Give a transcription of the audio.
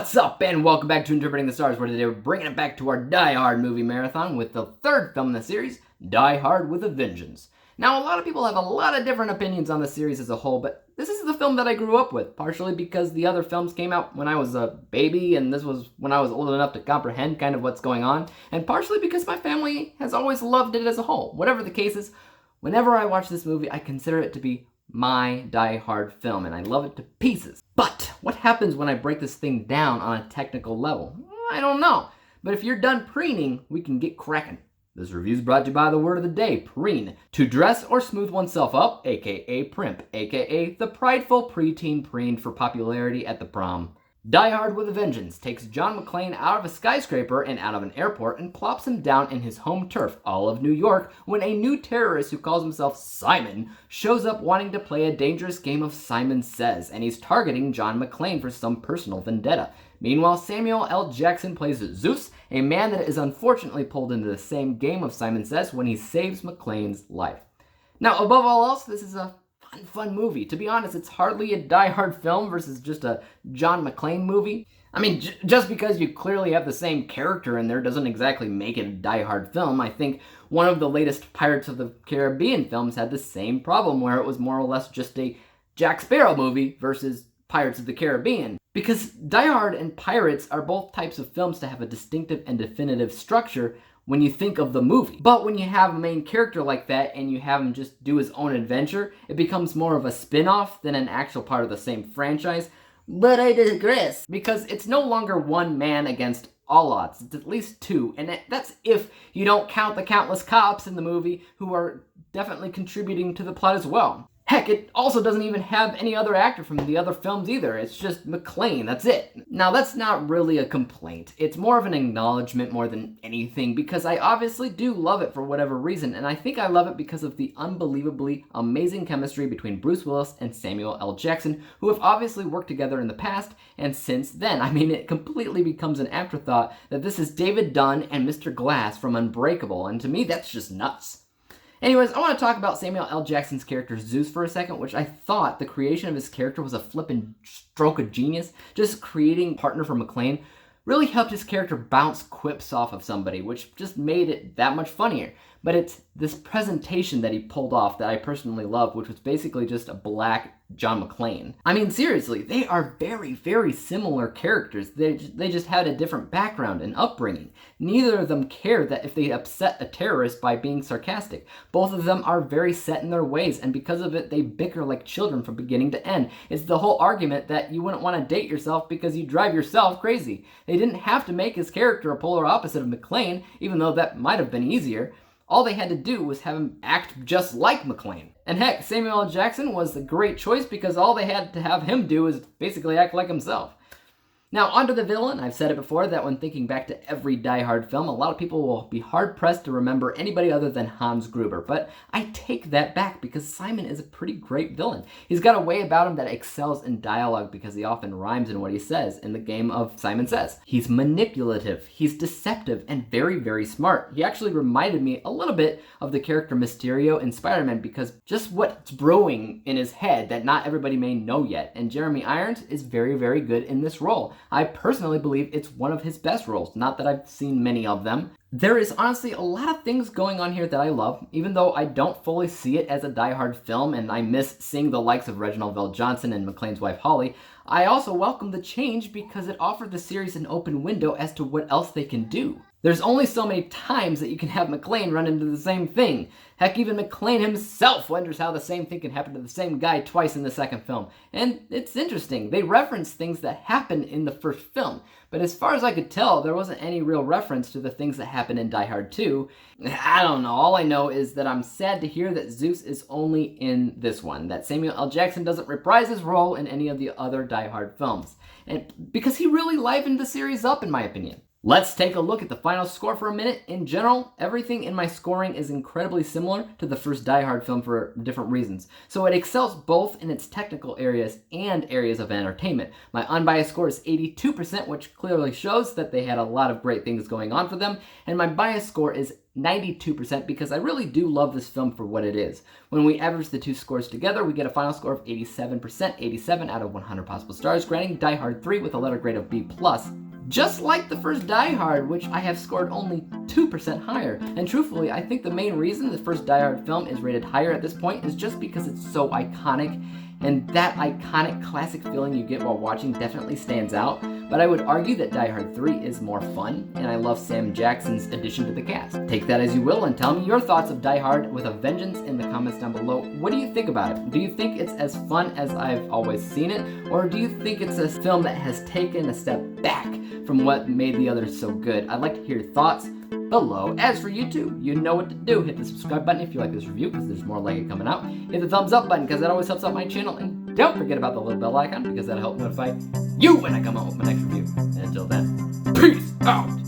What's up, and welcome back to Interpreting the Stars, where today we're bringing it back to our Die Hard movie marathon with the third film in the series, Die Hard with a Vengeance. Now, a lot of people have a lot of different opinions on the series as a whole, but this is the film that I grew up with, partially because the other films came out when I was a baby, and this was when I was old enough to comprehend kind of what's going on, and partially because my family has always loved it as a whole. Whatever the case is, whenever I watch this movie, I consider it to be my Die Hard film, and I love it to pieces. But what happens when I break this thing down on a technical level? I don't know. But if you're done preening, we can get cracking. This review is brought to you by the word of the day, preen. To dress or smooth oneself up, aka primp, aka the prideful preteen preened for popularity at the prom. Die Hard with a Vengeance takes John McClane out of a skyscraper and out of an airport and plops him down in his home turf, all of New York, when a new terrorist who calls himself Simon shows up wanting to play a dangerous game of Simon Says, and he's targeting John McClane for some personal vendetta. Meanwhile, Samuel L. Jackson plays Zeus, a man that is unfortunately pulled into the same game of Simon Says when he saves McClane's life. Now, above all else, this is a fun movie. To be honest, it's hardly a Die Hard film versus just a John McClane movie. I mean, just because you clearly have the same character in there doesn't exactly make it a Die Hard film. I think one of the latest Pirates of the Caribbean films had the same problem, where it was more or less just a Jack Sparrow movie versus Pirates of the Caribbean. Because Die Hard and Pirates are both types of films to have a distinctive and definitive structure when you think of the movie. But when you have a main character like that and you have him just do his own adventure, it becomes more of a spin-off than an actual part of the same franchise. But I digress, because it's no longer one man against all odds. It's at least two, and that's if you don't count the countless cops in the movie who are definitely contributing to the plot as well. Heck, it also doesn't even have any other actor from the other films either. It's just McClane, that's it. Now, that's not really a complaint. It's more of an acknowledgement more than anything, because I obviously do love it for whatever reason, and I think I love it because of the unbelievably amazing chemistry between Bruce Willis and Samuel L. Jackson, who have obviously worked together in the past and since then. I mean, it completely becomes an afterthought that this is David Dunn and Mr. Glass from Unbreakable, and to me, that's just nuts. Anyways, I want to talk about Samuel L. Jackson's character Zeus for a second, which I thought the creation of his character was a flippin' stroke of genius. Just creating a partner for McClane really helped his character bounce quips off of somebody, which just made it that much funnier. But it's this presentation that he pulled off that I personally love, which was basically just a black John McClane. I mean, seriously, they are very, very similar characters. They just had a different background and upbringing. Neither of them care that if they upset a terrorist by being sarcastic. Both of them are very set in their ways, and because of it, they bicker like children from beginning to end. It's the whole argument that you wouldn't want to date yourself because you drive yourself crazy. They didn't have to make his character a polar opposite of McClane, even though that might have been easier. All they had to do was have him act just like McClane. And heck, Samuel L. Jackson was the great choice because all they had to have him do is basically act like himself. Now, onto the villain. I've said it before that when thinking back to every Die Hard film, a lot of people will be hard-pressed to remember anybody other than Hans Gruber, but I take that back because Simon is a pretty great villain. He's got a way about him that excels in dialogue because he often rhymes in what he says in the game of Simon Says. He's manipulative, he's deceptive, and very, very smart. He actually reminded me a little bit of the character Mysterio in Spider-Man because just what's brewing in his head that not everybody may know yet, and Jeremy Irons is very, very good in this role. I personally believe it's one of his best roles, not that I've seen many of them. There is honestly a lot of things going on here that I love, even though I don't fully see it as a Die Hard film and I miss seeing the likes of Reginald VelJohnson and McClane's wife Holly. I also welcome the change because it offered the series an open window as to what else they can do. There's only so many times that you can have McClane run into the same thing. Heck, even McClane himself wonders how the same thing can happen to the same guy twice in the second film. And it's interesting. They reference things that happened in the first film. But as far as I could tell, there wasn't any real reference to the things that happened in Die Hard 2. I don't know. All I know is that I'm sad to hear that Zeus is only in this one. That Samuel L. Jackson doesn't reprise his role in any of the other Die Hard films. And because he really livened the series up, in my opinion. Let's take a look at the final score for a minute. In general, everything in my scoring is incredibly similar to the first Die Hard film for different reasons. So it excels both in its technical areas and areas of entertainment. My unbiased score is 82%, which clearly shows that they had a lot of great things going on for them, and my biased score is 92% because I really do love this film for what it is. When we average the two scores together, we get a final score of 87%, 87 out of 100 possible stars, granting Die Hard 3 with a letter grade of B+. Just like the first Die Hard, which I have scored only 2% higher. And truthfully, I think the main reason the first Die Hard film is rated higher at this point is just because it's so iconic, and that iconic classic feeling you get while watching definitely stands out. But I would argue that Die Hard 3 is more fun, and I love Sam Jackson's addition to the cast. Take that as you will, and tell me your thoughts of Die Hard with a Vengeance in the comments down below. What do you think about it? Do you think it's as fun as I've always seen it, or do you think it's a film that has taken a step back from what made the others so good? I'd like to hear your thoughts below. As for YouTube, you know what to do. Hit the subscribe button if you like this review, because there's more like it coming out. Hit the thumbs up button, because that always helps out my channel. And don't forget about the little bell icon, because that'll help notify you when I come out with my next review. And until then, peace out!